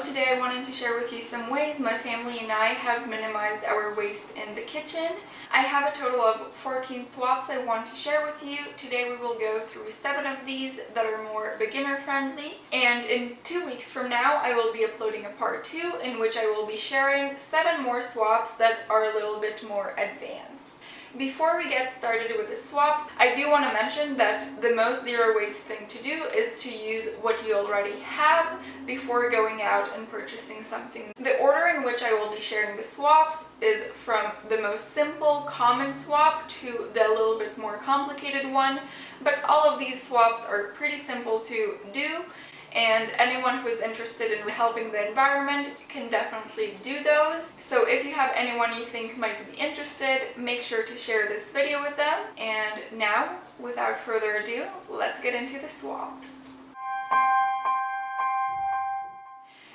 today I wanted to share with you some ways my family and I have minimized our waste in the kitchen. I have a total of 14 swaps I want to share with you. Today we will go through 7 of these that are more beginner friendly, and in 2 weeks from now I will be uploading a part 2 in which I will be sharing 7 more swaps that are a little bit more advanced. Before we get started with the swaps, I do want to mention that the most zero waste thing to do is to use what you already have before going out and purchasing something. The order in which I will be sharing the swaps is from the most simple, common swap to the little bit more complicated one, but all of these swaps are pretty simple to do. And anyone who is interested in helping the environment can definitely do those. So if you have anyone you think might be interested, make sure to share this video with them. And now, without further ado, let's get into the swaps.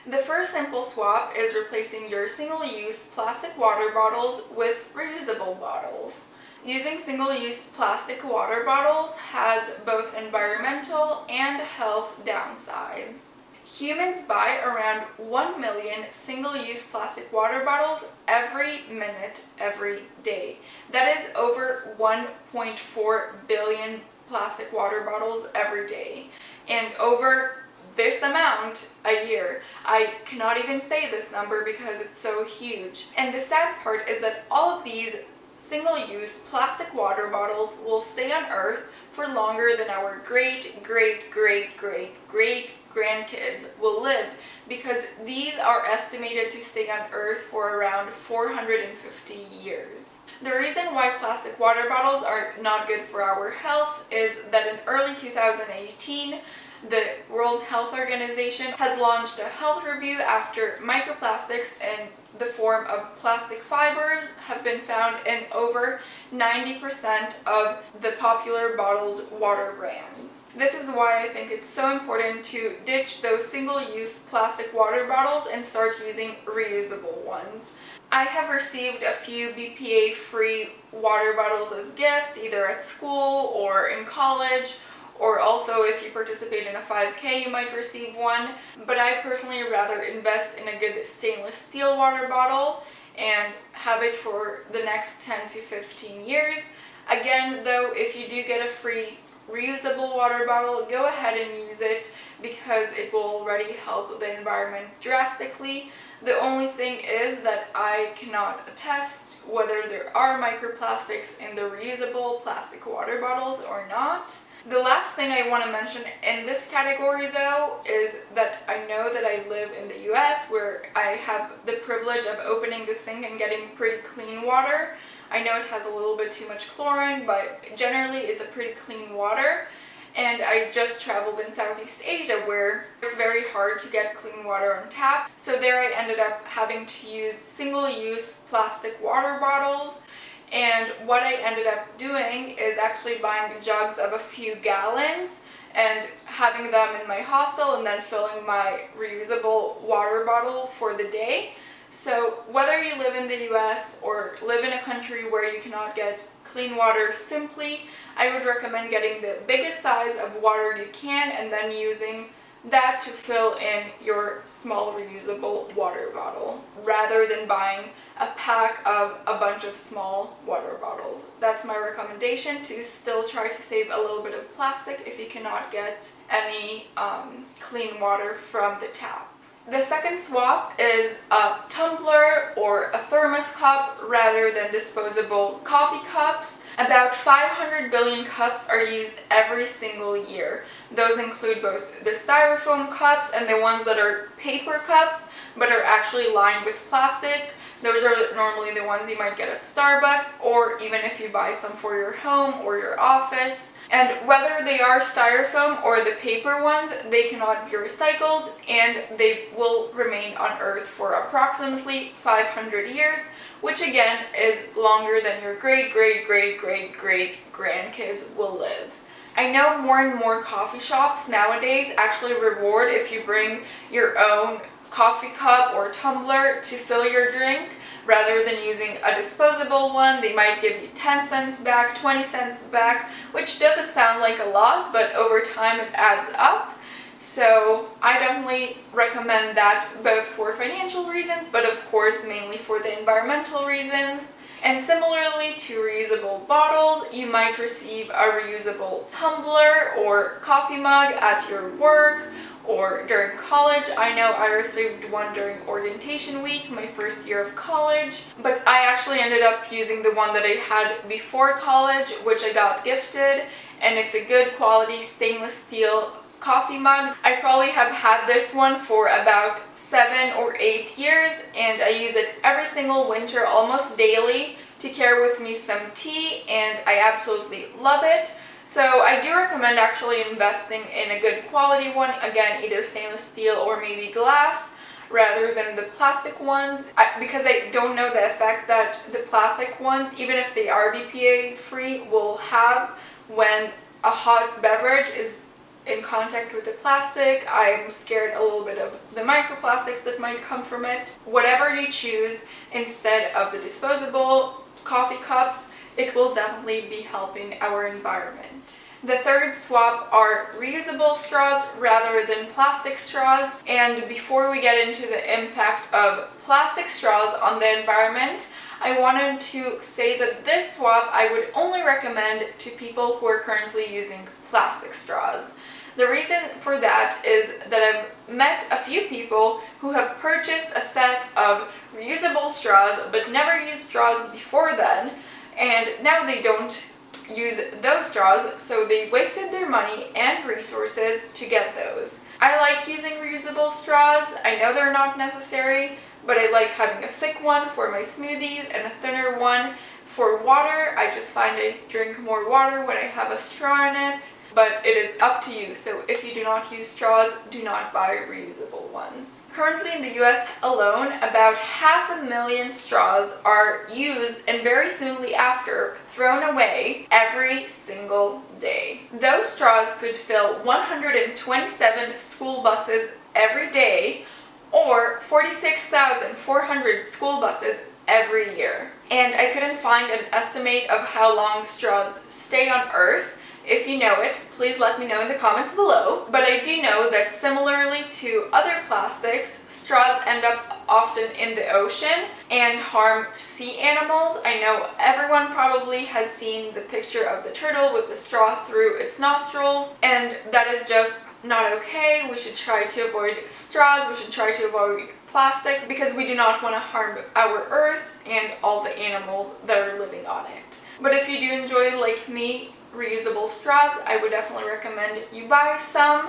The first simple swap is replacing your single-use plastic water bottles with reusable bottles. Using single-use plastic water bottles has both environmental and health downsides. Humans buy around 1 million single-use plastic water bottles every minute, every day. That is over 1.4 billion plastic water bottles every day. And over this amount a year. I cannot even say this number because it's so huge. And the sad part is that all of these single-use plastic water bottles will stay on Earth for longer than our great-great-great-great-great-grandkids will live, because these are estimated to stay on Earth for around 450 years. The reason why plastic water bottles are not good for our health is that in early 2018, the World Health Organization has launched a health review after microplastics in the form of plastic fibers have been found in over 90% of the popular bottled water brands. This is why I think it's so important to ditch those single-use plastic water bottles and start using reusable ones. I have received a few BPA-free water bottles as gifts, either at school or in college, or also if you participate in a 5K you might receive one, but I personally rather invest in a good stainless steel water bottle and have it for the next 10 to 15 years. Again though, if you do get a free reusable water bottle, go ahead and use it because it will already help the environment drastically. The only thing is that I cannot attest whether there are microplastics in the reusable plastic water bottles or not. The last thing I want to mention in this category though is that I know that I live in the US where I have the privilege of opening the sink and getting pretty clean water. I know it has a little bit too much chlorine, but generally it's a pretty clean water. And I just traveled in Southeast Asia where it's very hard to get clean water on tap. So there I ended up having to use single-use plastic water bottles. And what I ended up doing is actually buying jugs of a few gallons and having them in my hostel and then filling my reusable water bottle for the day. So whether you live in the US or live in a country where you cannot get clean water simply, I would recommend getting the biggest size of water you can and then using that to fill in your small reusable water bottle rather than buying a pack of a bunch of small water bottles. That's my recommendation, to still try to save a little bit of plastic if you cannot get any clean water from the tap. The second swap is a tumbler or a thermos cup rather than disposable coffee cups. About 500 billion cups are used every single year. Those include both the styrofoam cups and the ones that are paper cups but are actually lined with plastic. Those are normally the ones you might get at Starbucks, or even if you buy some for your home or your office. And whether they are styrofoam or the paper ones, they cannot be recycled and they will remain on Earth for approximately 500 years, which again is longer than your great-great-great-great-great-grandkids will live. I know more and more coffee shops nowadays actually reward if you bring your own coffee cup or tumbler to fill your drink. Rather than using a disposable one, they might give you 10 cents back, 20 cents back, which doesn't sound like a lot, but over time it adds up. So I definitely recommend that, both for financial reasons, but of course mainly for the environmental reasons. And similarly to reusable bottles, you might receive a reusable tumbler or coffee mug at your work or during college. I know I received one during orientation week, my first year of college, but I actually ended up using the one that I had before college, which I got gifted, and it's a good quality stainless steel coffee mug. I probably have had this one for about 7 or 8 years, and I use it every single winter, almost daily, to carry with me some tea, and I absolutely love it. So I do recommend actually investing in a good quality one, again either stainless steel or maybe glass, rather than the plastic ones, because I don't know the effect that the plastic ones, even if they are BPA free, will have when a hot beverage is in contact with the plastic. I'm scared a little bit of the microplastics that might come from it. Whatever you choose instead of the disposable coffee cups, it will definitely be helping our environment. The third swap are reusable straws rather than plastic straws. And before we get into the impact of plastic straws on the environment, I wanted to say that this swap I would only recommend to people who are currently using plastic straws. The reason for that is that I've met a few people who have purchased a set of reusable straws but never used straws before then, and now they don't use those straws, so they wasted their money and resources to get those. I like using reusable straws. I know they're not necessary, but I like having a thick one for my smoothies and a thinner one for water. I just find I drink more water when I have a straw in it. But it is up to you, so if you do not use straws, do not buy reusable ones. Currently in the US alone, about 500,000 straws are used and very soonly after thrown away every single day. Those straws could fill 127 school buses every day, or 46,400 school buses every year. And I couldn't find an estimate of how long straws stay on Earth. If you know it, please let me know in the comments below. But I do know that similarly to other plastics, straws end up often in the ocean and harm sea animals. I know everyone probably has seen the picture of the turtle with the straw through its nostrils, and that is just not okay. We should try to avoid straws, we should try to avoid plastic, because we do not want to harm our Earth and all the animals that are living on it. But if you do enjoy, like me, reusable straws, I would definitely recommend you buy some.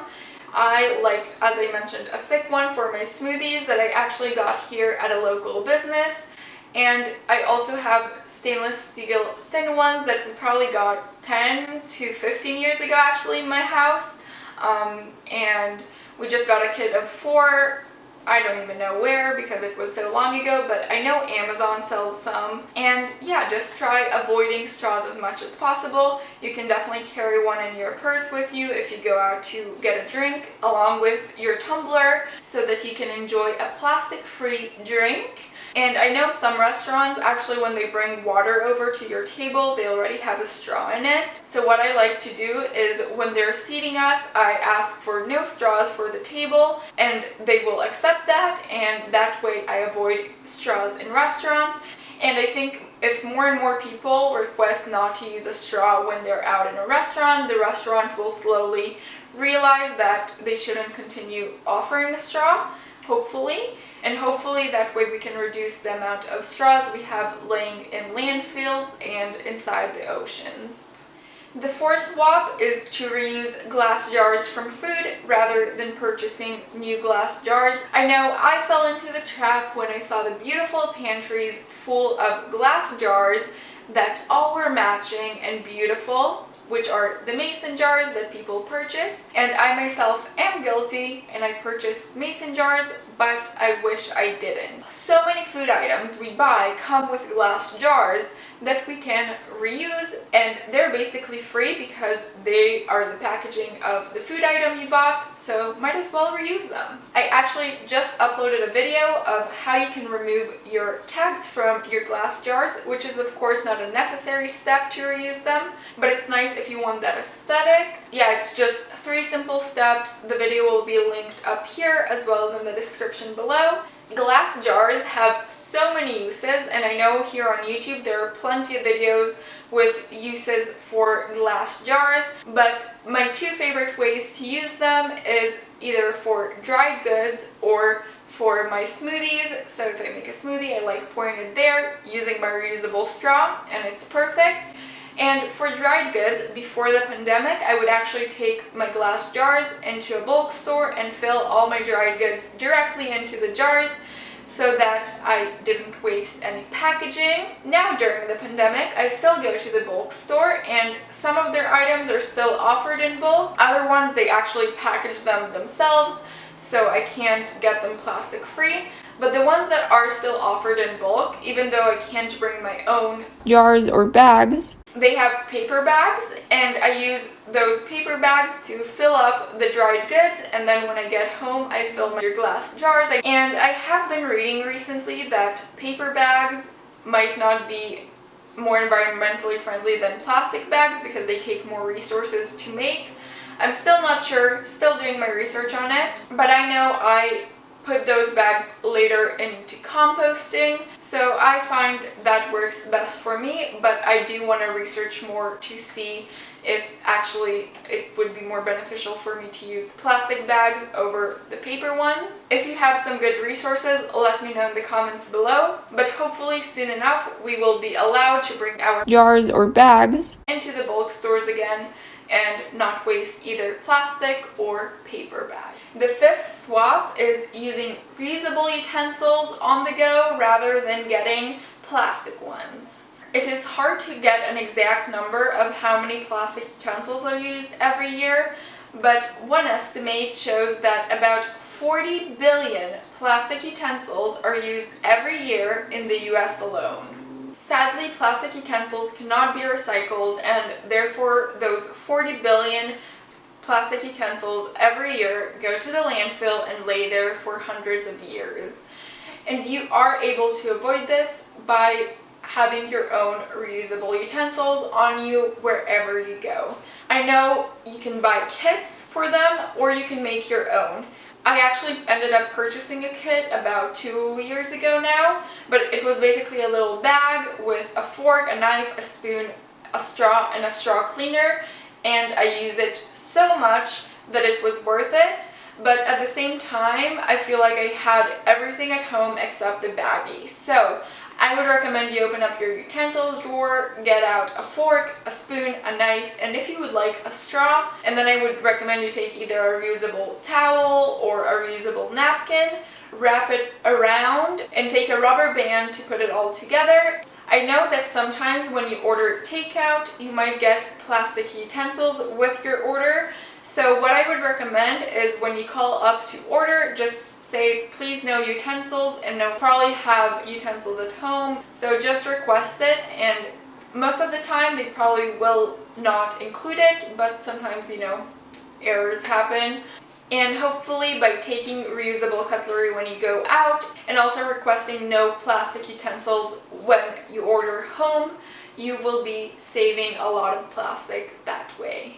I like, as I mentioned, a thick one for my smoothies that I actually got here at a local business, and I also have stainless steel thin ones that we probably got 10 to 15 years ago actually in my house, and we just got a kit of 4. I don't even know where because it was so long ago, but I know Amazon sells some. And yeah, just try avoiding straws as much as possible. You can definitely carry one in your purse with you if you go out to get a drink, along with your tumbler, so that you can enjoy a plastic-free drink. And I know some restaurants, actually, when they bring water over to your table, they already have a straw in it. So what I like to do is when they're seating us, I ask for no straws for the table, and they will accept that, and that way I avoid straws in restaurants. And I think if more and more people request not to use a straw when they're out in a restaurant, the restaurant will slowly realize that they shouldn't continue offering a straw, hopefully. And hopefully that way we can reduce the amount of straws we have laying in landfills and inside the oceans. The fourth swap is to reuse glass jars from food rather than purchasing new glass jars. I know I fell into the trap when I saw the beautiful pantries full of glass jars that all were matching and beautiful, which are the mason jars that people purchase. And I myself am guilty, and I purchased mason jars, but I wish I didn't. So many food items we buy come with glass jars that we can reuse, and they're basically free because they are the packaging of the food item you bought, so might as well reuse them. I actually just uploaded a video of how you can remove your tags from your glass jars, which is of course not a necessary step to reuse them, but it's nice if you want that aesthetic. Yeah, it's just 3 simple steps. The video will be linked up here as well as in the description below. Glass jars have so many uses, and I know here on YouTube there are plenty of videos with uses for glass jars, but my 2 favorite ways to use them is either for dried goods or for my smoothies. So if I make a smoothie, I like pouring it there using my reusable straw, and it's perfect. And for dried goods, before the pandemic, I would actually take my glass jars into a bulk store and fill all my dried goods directly into the jars so that I didn't waste any packaging. Now during the pandemic, I still go to the bulk store, and some of their items are still offered in bulk. Other ones, they actually package them themselves, so I can't get them plastic free. But the ones that are still offered in bulk, even though I can't bring my own jars or bags, they have paper bags, and I use those paper bags to fill up the dried goods, and then when I get home I fill my glass jars. And I have been reading recently that paper bags might not be more environmentally friendly than plastic bags because they take more resources to make. I'm still not sure, still doing my research on it, but I know I put those bags later into composting, so I find that works best for me, but I do want to research more to see if actually it would be more beneficial for me to use plastic bags over the paper ones. If you have some good resources, let me know in the comments below, but hopefully soon enough we will be allowed to bring our jars or bags into the bulk stores again and not waste either plastic or paper bags. The 5th swap is using reusable utensils on the go rather than getting plastic ones. It is hard to get an exact number of how many plastic utensils are used every year, but one estimate shows that about 40 billion plastic utensils are used every year in the US alone. Sadly, plastic utensils cannot be recycled, and therefore those 40 billion plastic utensils every year go to the landfill and lay there for hundreds of years. And you are able to avoid this by having your own reusable utensils on you wherever you go. I know you can buy kits for them, or you can make your own. I actually ended up purchasing a kit about 2 years ago now, but it was basically a little bag with a fork, a knife, a spoon, a straw, and a straw cleaner, and I used it so much that it was worth it. But at the same time, I feel like I had everything at home except the baggie. So I would recommend you open up your utensils drawer, get out a fork, a spoon, a knife, and if you would like, a straw. And then I would recommend you take either a reusable towel or a reusable napkin, wrap it around, and take a rubber band to put it all together. I know that sometimes when you order takeout, you might get plastic utensils with your order. So what I would recommend is when you call up to order, just say, please no utensils, and they'll probably have utensils at home. So just request it, and most of the time they probably will not include it, but sometimes, you know, errors happen. And hopefully by taking reusable cutlery when you go out, and also requesting no plastic utensils when you order home, you will be saving a lot of plastic that way.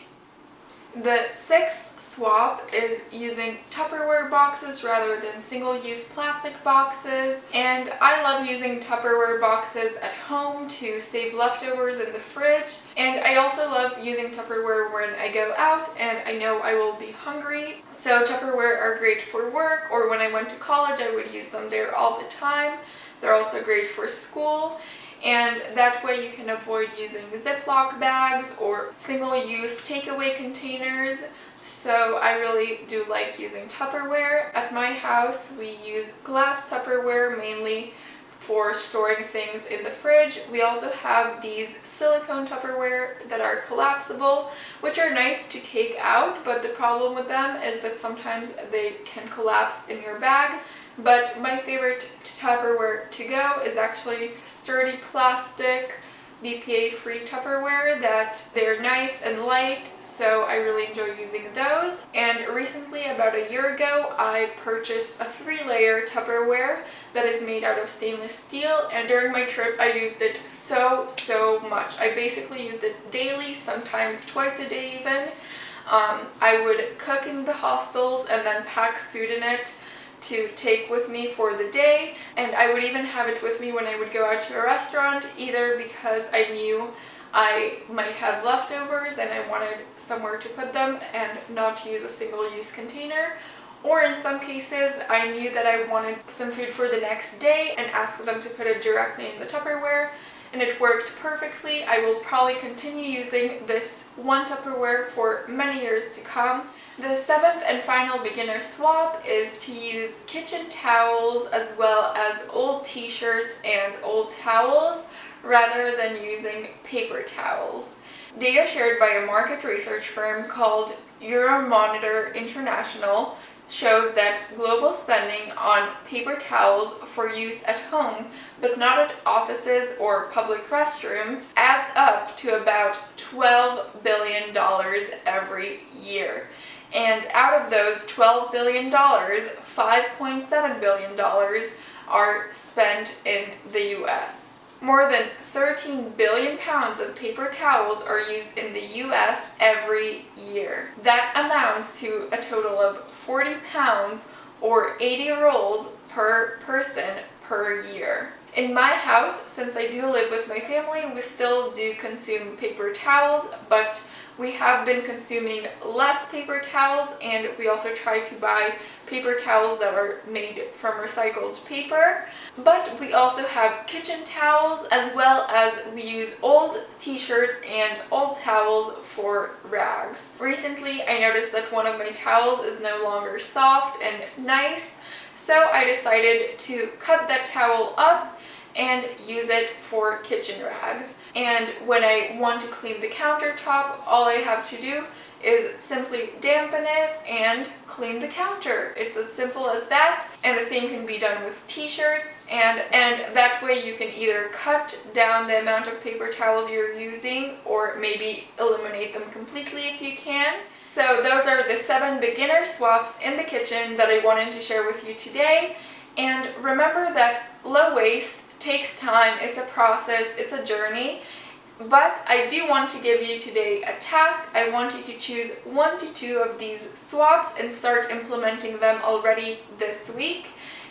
The 6th swap is using Tupperware boxes rather than single-use plastic boxes, and I love using Tupperware boxes at home to save leftovers in the fridge, and I also love using Tupperware when I go out and I know I will be hungry. So Tupperware are great for work, or when I went to college I would use them there all the time. They're also great for school. And that way you can avoid using Ziploc bags or single-use takeaway containers. So I really do like using Tupperware. At my house we use glass Tupperware mainly for storing things in the fridge. We also have these silicone Tupperware that are collapsible, which are nice to take out, but the problem with them is that sometimes they can collapse in your bag. But my favorite Tupperware to go is actually sturdy plastic BPA-free Tupperware that they're nice and light, so I really enjoy using those. And recently, about a year ago, I purchased a 3-layer Tupperware that is made out of stainless steel, and during my trip I used it so much. I basically used it daily, sometimes twice a day even. I would cook in the hostels and then pack food in it to take with me for the day, and I would even have it with me when I would go out to a restaurant, either because I knew I might have leftovers and I wanted somewhere to put them and not use a single-use container, or in some cases I knew that I wanted some food for the next day and asked them to put it directly in the Tupperware, and it worked perfectly. I will probably continue using this one Tupperware for many years to come. The 7th and final beginner swap is to use kitchen towels as well as old t-shirts and old towels rather than using paper towels. Data shared by a market research firm called Euromonitor International shows that global spending on paper towels for use at home, but not at offices or public restrooms, adds up to about $12 billion every year. And out of those $12 billion, $5.7 billion are spent in the US. More than 13 billion pounds of paper towels are used in the US every year. That amounts to a total of 40 pounds or 80 rolls per person per year. In my house, since I do live with my family, we still do consume paper towels, but we have been consuming less paper towels, and we also try to buy paper towels that are made from recycled paper. But we also have kitchen towels, as well as we use old t-shirts and old towels for rags. Recently, I noticed that one of my towels is no longer soft and nice, so I decided to cut that towel up and use it for kitchen rags. And when I want to clean the countertop, all I have to do is simply dampen it and clean the counter. It's as simple as that, and the same can be done with t-shirts, and that way you can either cut down the amount of paper towels you're using or maybe eliminate them completely if you can. So those are the 7 beginner swaps in the kitchen that I wanted to share with you today. And remember that low waste takes time, it's a process, it's a journey, but I do want to give you today a task. I want you to choose 1 to 2 of these swaps and start implementing them already this week,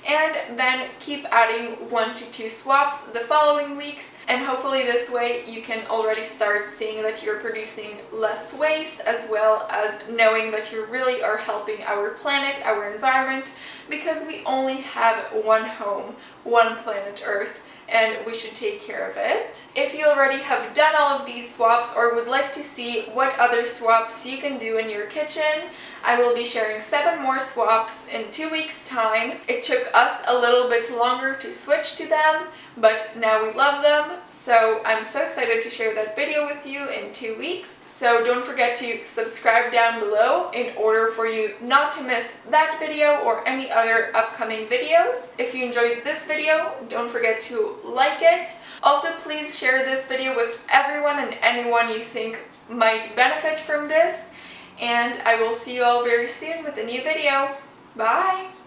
and then keep adding 1 to 2 swaps the following weeks, and hopefully this way you can already start seeing that you're producing less waste, as well as knowing that you really are helping our planet, our environment, because we only have one home, one planet Earth, and we should take care of it. If you already have done all of these swaps or would like to see what other swaps you can do in your kitchen, I will be sharing 7 more swaps in 2 weeks' time. It took us a little bit longer to switch to them, but now we love them, so I'm so excited to share that video with you in 2 weeks. So don't forget to subscribe down below in order for you not to miss that video or any other upcoming videos. If you enjoyed this video, don't forget to like it. Also, please share this video with everyone and anyone you think might benefit from this. And I will see you all very soon with a new video. Bye!